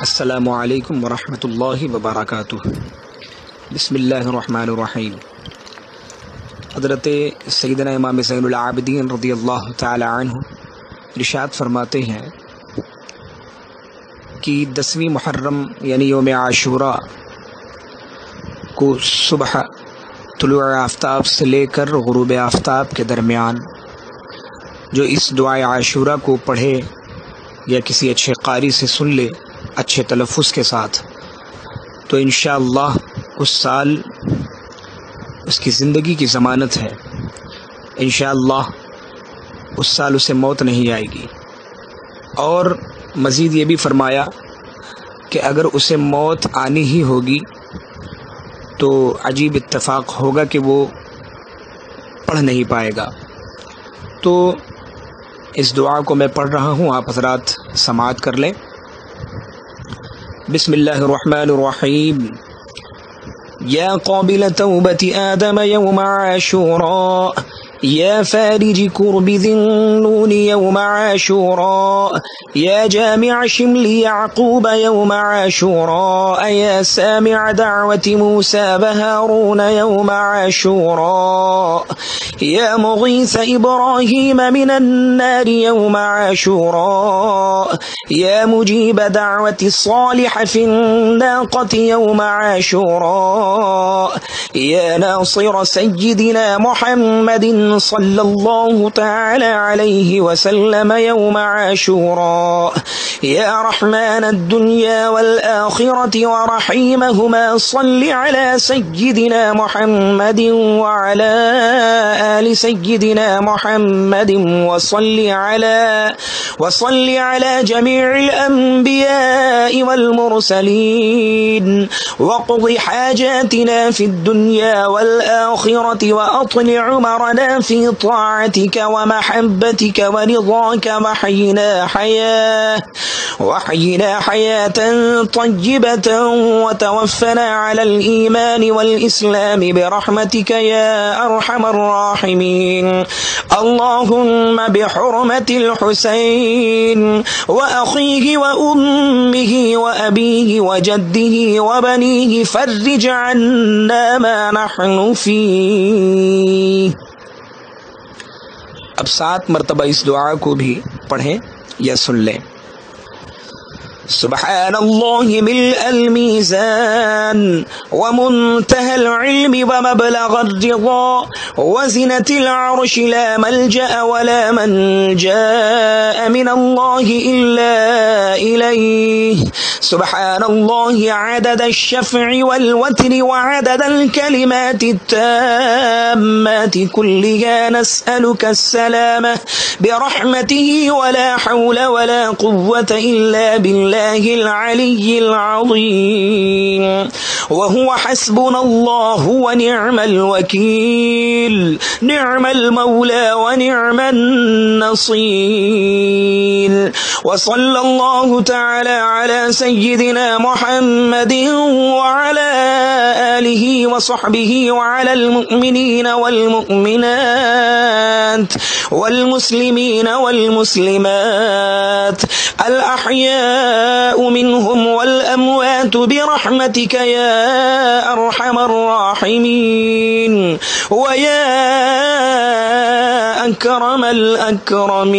अस्सलामु अलैकुम वरहमतुल्लाहि वबरकातुहू। बिस्मिल्लाहिर्रहमानिर्रहीम। हज़रत सैयदना इमाम ज़ैनुल आबिदीन रज़ियल्लाहु तआला अन्हु इरशाद फरमाते हैं कि 10वीं मुहर्रम यानी यौम आशूरा को सुबह तुलूअ आफ्ताब से लेकर गुरूब आफ्ताब के दरमियान जो इस दुआ आशूरा को पढ़े या किसी अच्छे कारी से सुन ले अच्छे तलफ़ुज़ के साथ, तो इंशाअल्लाह उस साल उसकी ज़िंदगी की ज़मानत है। इंशाअल्लाह उस साल उसे मौत नहीं आएगी। और मज़ीद ये भी फरमाया कि अगर उसे मौत आनी ही होगी तो अजीब इत्तेफाक होगा कि वो पढ़ नहीं पाएगा। तो इस दुआ को मैं पढ़ रहा हूँ, आप हज़रात समाअत कर लें। बिस्मिल्लाहिर्रहमानिर्रहीम। या क़ाबिल तौबति आदम यौम आशूरा, या फ़ारिज कुर्बि ज़िन्नून यौम आशूरा, या जामिअ शिमलि याक़ूब यौम आशूरा, या सामिअ दअवति मूसा व हारून यौम आशूरा, या मुग़ीथ इब्राहीम मिनन्नार यौम आशूरा, या मुजीब दअवति सालिह फ़िन्नाक़ति यौम आशूरा, या नासिर सय्यिदिना मुहम्मदिन सल्लल्लाहु तआला अलैहि वसल्लम यौम आशूरा, या रहमान अद्दुन्या वल आखिरति व रहीमहुमा सल्लि अला सय्यिदिना मुहम्मदिन व अला आलि सय्यिदिना मुहम्मदिन व सल्लि अला जमीइल अंबियाइ वल मुरसलीन वक़्दि हाजातिना फिद दुन्या वल आखिरति व अत्लि उमरना फ़ी ताअतिक व महब्बतिक व रिज़ाक वहयिना हयातन तय्यबतन व तवफ़्फ़ना अलल ईमान वल इस्लाम बिरहमतिक या अरहमर राहिमीन। अल्लाहुम्मा बिहुरमतिल हुसैन व अख़ीहि व उम्मिहि व अबीहि व जद्दिहि व बनीहि फ़र्रिज अन्ना मा नहनु फ़ीह। अब 7 मरतबा इस दुआ को भी पढ़ें या सुन लें। सुब्हानल्लाहि मिलअल मीज़ान व मुंतहल इल्मि व मबलग़र रिज़ा व ज़िनतिल अर्शि ला मल्जअ व ला मनजाअ मिनल्लाहि इल्ला इलैहि। सुब्हानल्लाहि अदद अश-शफ़'i वल वत्रि व अदद अल-कलिमाति अत-ताम्माति कुल्लिहा नस्अलुका अस्सलामह बिरहमतिहि व ला हौला व ला क़ुव्वता इल्ला बिल्लाहिल अलिय्यिल अज़ीम। व हुवा हस्बुनल्लाहु व निअमल वकील, निअमल मौला व निअमन नसीर। व सल्लल्लाहु तआला अला सय्यिदिना मुहम्मदिन व अला आलिहि व सहबिहि व अलल मुमिनीन वल मुमिनात वल मुस्लिमीन वल मुस्लिमात अल अहयाउ मिनहुम वल अमवात बिरहमतिक या अरहमर राहिमीन व या अकरमल अकरमीन।